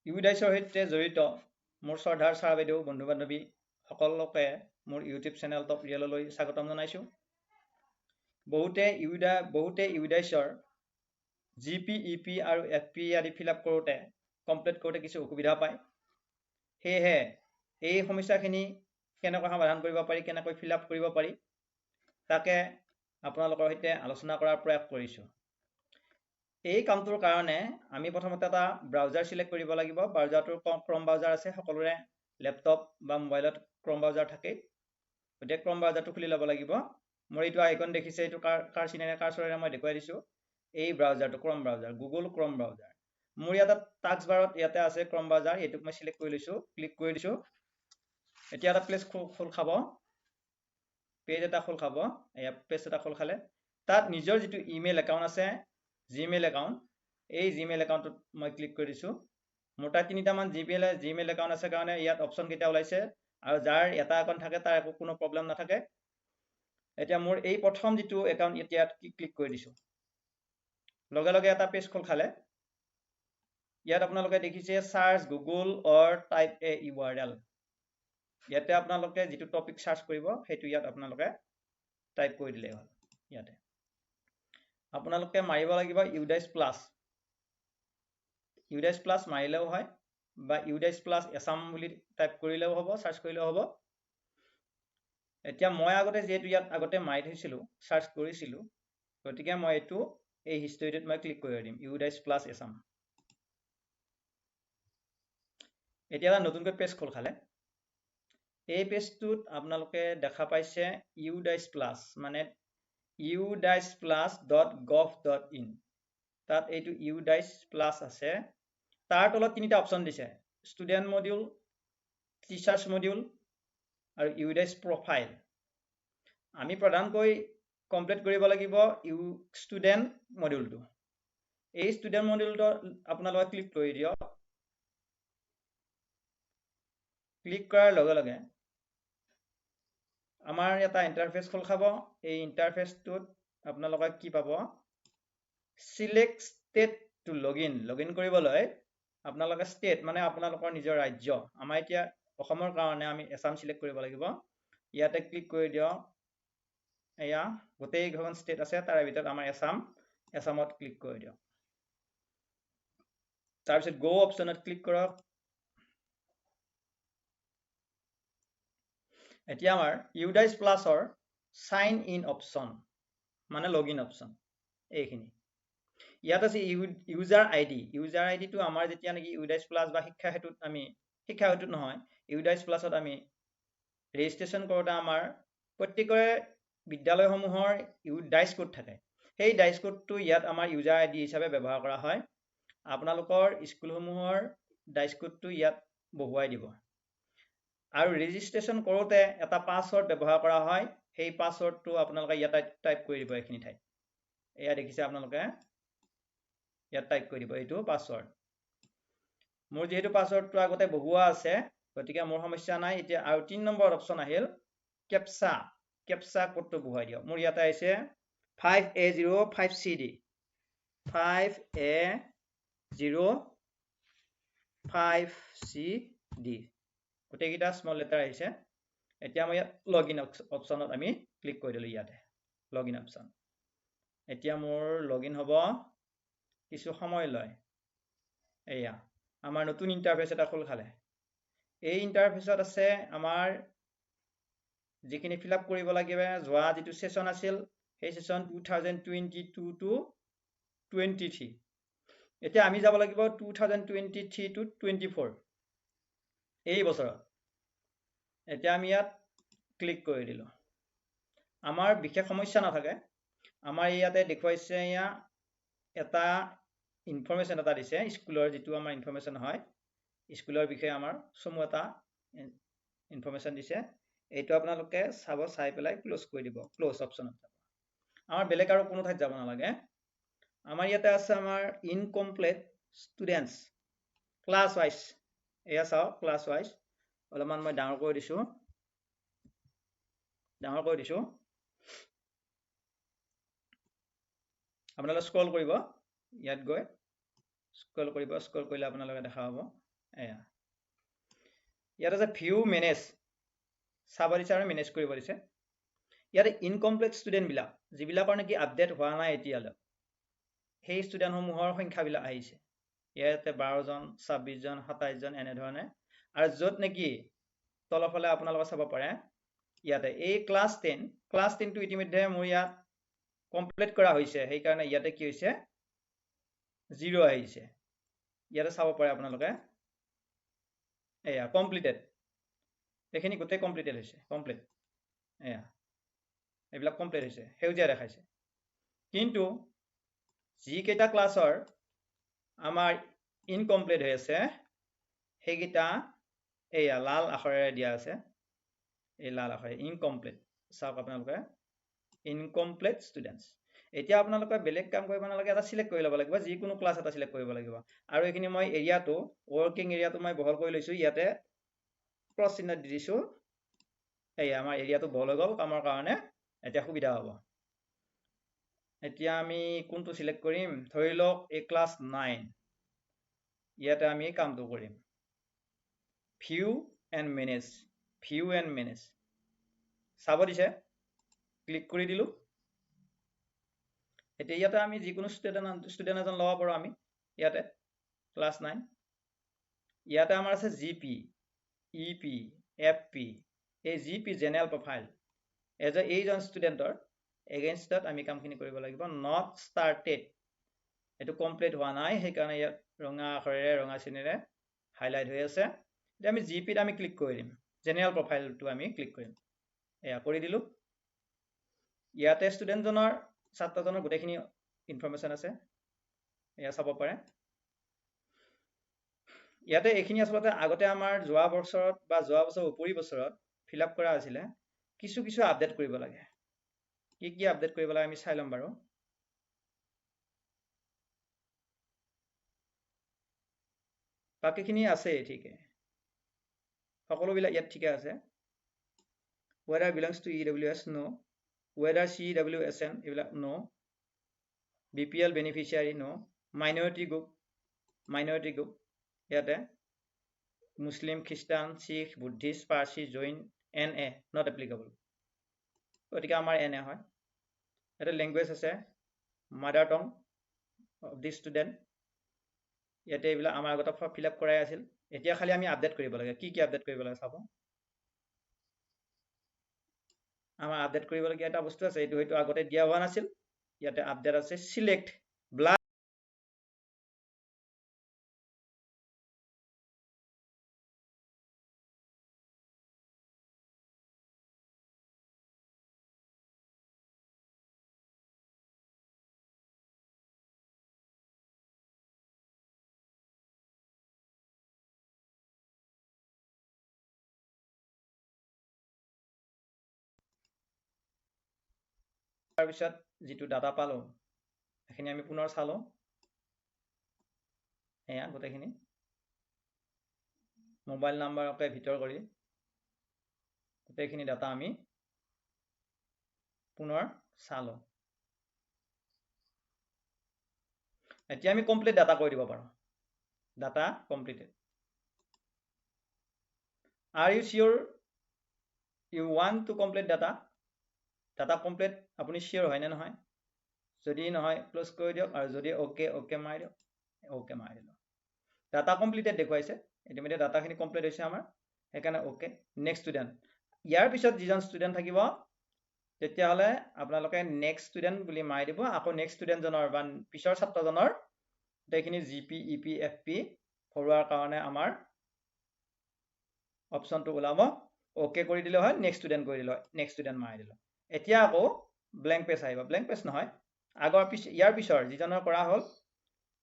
ইউডাইছৰ সৈতে জড়িত মোৰ শ্ৰদ্ধাৰ ছাৰ বাইদেউ বন্ধু বান্ধৱী সকলকে মোৰ ইউটিউব চেনেল টপ ৰিয়েললৈ স্বাগতম জনাইছোঁ। বহুতে ইউডাইছৰ জিপি ইপি আৰু এফপি আদি ফিল আপ কৰোঁতে কমপ্লিট কৰোঁতে কিছু অসুবিধা পায়। সেয়েহে এই সমস্যাখিনি কেনেকৈ সমাধান কৰিব পাৰি, কেনেকৈ ফিল আপ কৰিব পাৰি তাকে আপোনালোকৰ সৈতে আলোচনা কৰাৰ প্ৰয়াস কৰিছোঁ। এই কামটোৰ কাৰণে আমি প্ৰথমতে এটা ব্ৰাউজাৰ সিলেক্ট কৰিব লাগিব। ব্ৰাউজাৰটোৰ ক্ৰম ব্ৰাউজাৰ আছে, সকলোৰে লেপটপ বা মোবাইলত ক্ৰম ব্ৰাউজাৰ থাকে। গতিকে ক্ৰম ব্ৰাউজাৰটো খুলি ল'ব লাগিব। মোৰ এইটো আইকন দেখিছে, এইটো কাৰ চিনেৰে কাৰ্চৰেৰে মই দেখুৱাই দিছোঁ। এই ব্ৰাউজাৰটো ক্ৰম ব্ৰাউজাৰ, গুগল ক্ৰম ব্ৰাউজাৰ। মোৰ ইয়াতে টাস্ক বাৰত ইয়াতে আছে ক্ৰম ব্ৰাউজাৰ, এইটোক মই সিলেক্ট কৰি লৈছোঁ, ক্লিক কৰি দিছোঁ। এতিয়া এটা পেজ খোল খাব, পেজ এটা খোল খাব। এয়া পেজ এটা খোল খালে তাত নিজৰ যিটো ইমেইল একাউণ্ট আছে, জিমেইল একাউণ্ট, এই জিমেইল একাউণ্টত মই ক্লিক কৰি দিছোঁ। মোৰ তাত 3টামান জিমেইল একাউণ্ট আছে কাৰণে ইয়াত অপশ্যন কেইটা ওলাইছে, আৰু যাৰ এটা একাউণ্ট থাকে তাৰ একো কোনো প্ৰব্লেম নাথাকে। এতিয়া মোৰ এই প্ৰথম যিটো একাউণ্ট এতিয়া ক্লিক কৰি দিছোঁ, লগে লগে এটা পেজ খোল খালে। ইয়াত আপোনালোকে দেখিছে চাৰ্চ গুগল অৰ টাইপ এ URL। ইয়াতে আপোনালোকে যিটো টপিক চাৰ্চ কৰিব সেইটো ইয়াত আপোনালোকে টাইপ কৰি দিলেই হ'ল। ইয়াতে আপোনালোকে মাৰিব লাগিব ইউডাইছ প্লাছ। ইউডাইছ প্লাছ মাৰিলেও হয়, বা ইউডাইছ প্লাছ এছাম বুলি টাইপ কৰিলেও হ'ব, চাৰ্চ কৰিলেও হ'ব। এতিয়া মই যিহেতু ইয়াত আগতে মাৰি থৈছিলোঁ, চাৰ্চ কৰিছিলোঁ, গতিকে মই এইটো এই হিষ্টৰীটোত মই ক্লিক কৰি দিম, ইউডাইছ প্লাছ এছাম। এতিয়া এটা নতুনকৈ পেজ খোল খালে। এই পেজটোত আপোনালোকে দেখা পাইছে ইউডাইছ প্লাছ, মানে udiceplas.gov.in। তাত এইটো ইউডাইছ প্লাছ আছে। তাৰ তলত 3টা অপশ্যন দিছে, ষ্টুডেণ্ট মডিউল, টিচাৰ্ছ মডিউল আৰু ইউডাইছ প্ৰফাইল। আমি প্ৰধানকৈ কমপ্লিট কৰিব লাগিব ষ্টুডেণ্ট মডিউলটো। এই ষ্টুডেণ্ট মডিউলটো আপোনালোকে ক্লিক কৰি দিয়ক। ক্লিক কৰাৰ লগে লগে আমাৰ এটা ইণ্টাৰফেচ খোল খাব। এই ইণ্টাৰফেচটোত আপোনালোকে কি পাব, select state to login. Login কৰিবলৈ আপোনালোকে ষ্টেট মানে আপোনালোকৰ নিজৰ ৰাজ্য। আমাৰ এতিয়া অসমৰ কাৰণে আমি এছাম চিলেক্ট কৰিব লাগিব। ইয়াতে ক্লিক কৰি দিয়ক। এয়া গোটেইখন ষ্টেট আছে, তাৰে ভিতৰত আমাৰ এছামত ক্লিক কৰি দিয়ক। তাৰপিছত গো অপশ্যনত ক্লিক কৰক। এতিয়া আমাৰ ইউডাইছ প্লাছৰ চাইন ইন অপশ্যন মানে লগইন অপশ্যন এইখিনি। ইয়াত আছে ইউজাৰ আইডি। ইউজাৰ আইডিটো আমাৰ যেতিয়া নেকি ইউডাইছ প্লাছ বা শিক্ষা হেতুত নহয়, ইউডাইছ প্লাছত আমি ৰেজিষ্ট্ৰেশ্যন কৰোঁতে আমাৰ প্ৰত্যেকৰে বিদ্যালয়সমূহৰ ডাইচ কোড থাকে। সেই ডাইচ কোডটো ইয়াত আমাৰ ইউজাৰ আইডি হিচাপে ব্যৱহাৰ কৰা হয়। আপোনালোকৰ স্কুলসমূহৰ ডাইচ কোডটো ইয়াত বহুৱাই দিব। আৰু ৰেজিষ্ট্ৰেশ্যন কৰোঁতে এটা পাছৱৰ্ড ব্যৱহাৰ কৰা হয়। সেই পাছৱৰ্ডটো আপোনালোকে ইয়াত টাইপ কৰি দিব। এইখিনি ঠাইত এয়া দেখিছে আপোনালোকে, ইয়াত টাইপ কৰি দিব এইটো পাছৱৰ্ড। মোৰ যিহেতু পাছৱৰ্ডটো আগতে বহুৱা আছে, গতিকে মোৰ সমস্যা নাই। এতিয়া আৰু 3 নম্বৰ অপশ্যন আহিল কেপচা। কেপচা কোডটো বহুৱাই দিয়ক। মোৰ ইয়াতে আহিছে 5A05CD 5A05CD গোটেইকেইটা স্মল লেটাৰ আহিছে। এতিয়া মই ইয়াত লগইন অপশ্যনত আমি ক্লিক কৰি দিলোঁ। ইয়াতে লগইন অপশ্যন। এতিয়া মোৰ লগইন হ'ব, কিছু সময় লয়। এয়া আমাৰ নতুন ইণ্টাৰফেচ এটা খোল খালে। এই ইণ্টাৰফেচত আছে আমাৰ যিখিনি ফিল আপ কৰিব লাগিব। যোৱা যিটো ছেশ্যন আছিল, সেই ছেশ্যন 2022 to 23। এতিয়া আমি যাব লাগিব 2023 to 24 এই বছৰত। এতিয়া আমি ইয়াত ক্লিক কৰি দিলোঁ। আমাৰ বিশেষ সমস্যা নাথাকে। আমাৰ ইয়াতে দেখুৱাইছে এয়া এটা ইনফৰমেশ্যন এটা দিছে, স্কুলৰ যিটো আমাৰ ইনফৰমেশ্যন হয়, স্কুলৰ বিষয়ে আমাৰ চমু এটা ইনফৰমেশ্যন দিছে। এইটো আপোনালোকে চাব, চাই পেলাই ক্ল'জ কৰি দিব। ক্ল'জ অপশ্যনত যাব। আমাৰ বেলেগ আৰু কোনো ঠাইত যাব নালাগে। আমাৰ ইয়াতে আছে আমাৰ ইনকমপ্লিট ষ্টুডেণ্টছ ক্লাছ ৱাইজ। এয়া চাওক ক্লাছ ৱাইজ। অলপমান মই ডাঙৰ কৰি দিছোঁ, আপোনালোকে স্ক্ৰল কৰিব। ইয়াত গৈ স্ক্ৰল কৰিব। স্ক্ৰল কৰিলে আপোনালোকে দেখা পাব এয়া ইয়াত আছে ভিউ মেনেজ চাব দিছে আৰু মেনেজ কৰিব দিছে ইয়াতে ইনকমপ্লিট ষ্টুডেণ্ট বিলাক যিবিলাকৰ নেকি আপডেট হোৱা নাই এতিয়ালৈ সেই ষ্টুডেণ্টসমূহৰ সংখ্যাবিলাক আহিছে ইয়াতে 12 জন 26 জন 27 জন এনেধৰণে আৰু য'ত নেকি তলফালে আপোনালোকে চাব পাৰে ইয়াতে এই ক্লাছ 10 টো ইতিমধ্যে মোৰ ইয়াত কমপ্লিট কৰা হৈছে সেইকাৰণে ইয়াতে কি হৈছে 0 আহিছে ইয়াতে চাব পাৰে আপোনালোকে এয়া কমপ্লিটেড এইখিনি গোটেই কমপ্লিটেড হৈছে কমপ্লিট এয়া এইবিলাক কমপ্লিট হৈছে সেউজীয়া দেখাইছে কিন্তু যিকেইটা ক্লাছৰ আমাৰ ইনকমপ্লিট হৈ আছে সেইকেইটা এয়া লাল আখৰেৰে দিয়া আছে এই লাল আখৰে ইনকমপ্লিট চাওক আপোনালোকে ইনকমপ্লিট ষ্টুডেণ্টছ এতিয়া আপোনালোকে বেলেগ কাম কৰিব নালাগে এটা সিলেক্ট কৰি ল'ব লাগিব যিকোনো ক্লাছ এটা সিলেক্ট কৰিব লাগিব আৰু এইখিনি মই এৰিয়াটো ৱৰ্কিং এৰিয়াটো মই বহল কৰি লৈছো ইয়াতে ক্ৰছ চিহ্ন দি দিছো এই আমাৰ এৰিয়াটো বহল হৈ গ'ল কামৰ কাৰণে এতিয়া সুবিধা হ'ব এতিয়া আমি কোনটো সিলেক্ট কৰিম ধৰি লওক এই ক্লাছ 9 ইয়াতে আমি কামটো কৰিম ভিউ এণ্ড মেনেজ চাব দিছে ক্লিক কৰি দিলো এতিয়া ইয়াতে আমি যিকোনো ষ্টুডেণ্ট এজন ল'ব পাৰো আমি ইয়াতে ক্লাছ 9 ইয়াতে আমাৰ আছে জিপি ইপি এফপি এই জিপি জেনেৰেল প্ৰফাইল এজ এইজন ষ্টুডেণ্টৰ এগেইনষ্টত আমি কামখিনি কৰিব লাগিব নট ষ্টাৰ্টেড এটো কমপ্লিট হোৱা নাই সেইকাৰণে ইয়াত ৰঙা আখৰেৰে ৰঙা চিনেৰে হাইলাইট হৈ আছে এতিয়া আমি জিপিত আমি ক্লিক কৰি দিম জেনেৰেল প্ৰফাইলটো আমি ক্লিক কৰিম এয়া কৰি দিলো ইয়াতে ষ্টুডেণ্টজনৰ ছাত্ৰজনৰ গোটেইখিনি ইনফৰমেশ্যন আছে এয়া চাব পাৰে ইয়াতে এইখিনি আচলতে আগতে আমাৰ যোৱা বছৰত বা যোৱা বছৰ উপৰি বছৰত ফিল আপ কৰা আছিলে কিছু আপডেট কৰিব লাগে কি আপডেট কৰিব লাগে আমি চাই ল'ম বাৰু বাকিখিনি আছে ঠিকে সকলোবিলাক ইয়াত ঠিকে আছে whether belongs to EWS no whether CWSN এইবিলাক no BPL beneficiary no minority group ইয়াতে Muslim Christian Sikh Buddhist Parsi Jain NA not applicable গতিকে আমাৰ NA হয় এটা ল্যাঙ্গুৱেজ আছে mother Tong of the student ইয়াতে এইবিলাক আমাৰ আগতে ফিল আপ কৰাই আছিল এতিয়া খালি আমি আপডেট কৰিব লাগে কি আপডেট কৰিব লাগে চাব আমাৰ আপডেট কৰিবলগীয়া এটা বস্তু আছে এইটো হয়তো আগতে দিয়া হোৱা নাছিল ইয়াতে আপডেট আছে সিলেক্ট ব্লাড তাৰপিছত যিটো ডাটা পালো এখিনি আমি পুনৰ চালো এয়া গোটেইখিনি মোবাইল নাম্বাৰকে ভিতৰ কৰি গোটেইখিনি ডাটা আমি পুনৰ চালো এতিয়া আমি কমপ্লিট ডাটা কৰি দিব পাৰো data completed Are you sure you want to complete data complete আপুনি sure হয় না নহয় যদি নহয় ক্লোজ কৰি দিয়ক আৰু যদি ওকে মাৰি দিয়ক ওকে মাৰি দিলো ডাটা কমপ্লিটেড দেখুৱাইছে ইতিমধ্যে ডাটাখিনি কমপ্লিট হৈছে আমাৰ সেইকাৰণে ওকে নেক্সট ষ্টুডেণ্ট ইয়াৰ পিছত যিজন ষ্টুডেণ্ট থাকিব তেতিয়াহ'লে আপোনালোকে নেক্সট ষ্টুডেণ্ট বুলি মাৰি দিব আকৌ নেক্সট ষ্টুডেণ্টজনৰ বা পিছৰ ছাত্ৰজনৰ গোটেইখিনি জিপি ইপি এফপি ভৰোৱাৰ কাৰণে আমাৰ অপশ্যনটো ওলাব ওকে কৰি দিলে হয় নেক্সট ষ্টুডেণ্ট কৰি দিলে হয় নেক্সট ষ্টুডেণ্ট মাৰি দিলো এতিয়া আকৌ ব্লেংক পেজ আহিব ব্লেংক পেজ নহয় আগৰ ইয়াৰ পিছৰ যিজনৰ কৰা হ'ল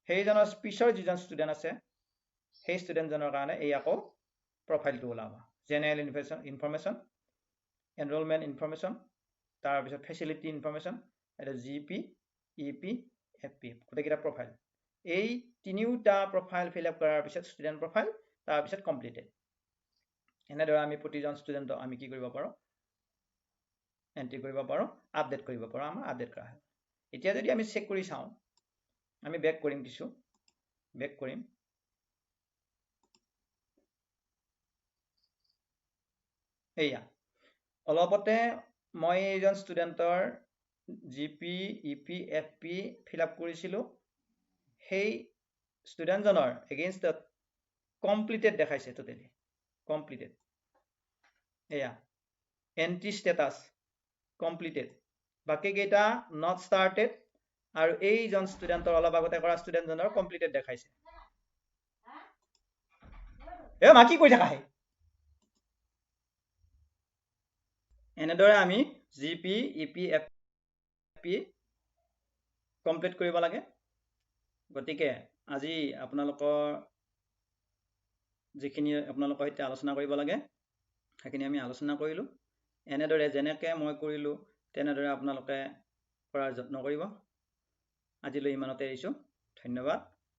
সেইজনৰ পিছৰ যিজন ষ্টুডেণ্ট আছে সেই ষ্টুডেণ্টজনৰ কাৰণে এই আকৌ প্ৰফাইলটো ওলাব জেনেৰেল ইনফৰমেশ্যন এনৰোলমেণ্ট ইনফৰমেশ্যন তাৰপিছত ফেচিলিটি ইনফৰমেশ্যন এটা জিপি ইপি এফপি গোটেইকেইটা প্ৰফাইল এই তিনিওটা প্ৰফাইল ফিল আপ কৰাৰ পিছত ষ্টুডেণ্ট প্ৰফাইল তাৰপিছত কমপ্লিটেড এনেদৰে আমি প্ৰতিজন ষ্টুডেণ্টক আমি কি কৰিব পাৰো এন্ট্ৰি কৰিব পাৰো আপডেট কৰিব পাৰো আমাৰ আপডেট কৰা হয় এতিয়া যদি আমি চেক কৰি চাওঁ আমি বেক কৰিম এয়া অলপতে মই এইজন ষ্টুডেণ্টৰ জিপি ইপি এফপি ফিল আপ কৰিছিলোঁ সেই ষ্টুডেণ্টজনৰ এগেইনষ্টত কমপ্লিটেড দেখাইছে টোটেলি কমপ্লিটেড এয়া এন্ট্ৰি ষ্টেটাছ কমপ্লিটেড বাকী কেইটা নট ষ্টাৰ্টেড আৰু এইজন ষ্টুডেণ্টৰ অলপ আগতে কৰা ষ্টুডেণ্টজনৰ কমপ্লিটেড দেখাইছে মা কি কৈ থাকা হে এনেদৰে আমি জিপি ইপি এফপি কমপ্লিট কৰিব লাগে গতিকে আজি আপোনালোকৰ যিখিনি আপোনালোকৰ সৈতে আলোচনা কৰিব লাগে সেইখিনি আমি আলোচনা কৰিলোঁ এনেদৰে যেনেকৈ মই কৰিলোঁ তেনেদৰে আপোনালোকে কৰাৰ যত্ন কৰিব আজিলৈ ইমানতে এৰিছোঁ ধন্যবাদ